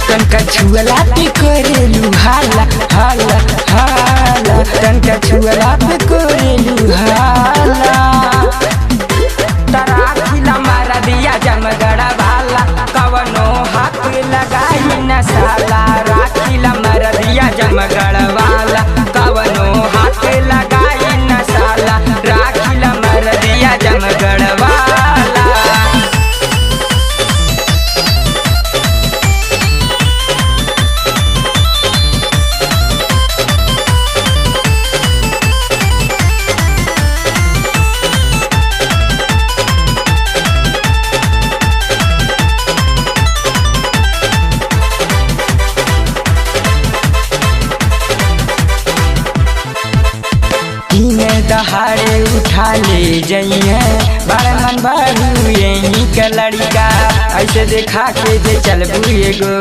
तनका छुअला पे करेलू हाला हाला हाला, तनका छुअला पे करेलू हाला। तराखिला मारा दिया जमगढ़ वाला, कवनो हाथ लगाई न साला। राखिला मारा दिया जमगढ़ वाला, कवनो हाथ लगाई न साला। राखिला मारा दिया जमगढ़ वाला। दहाड़े उठा ले जाइए बड़ मन बाबू यही का लड़का, ऐसे देखा के जे चल बुए गो।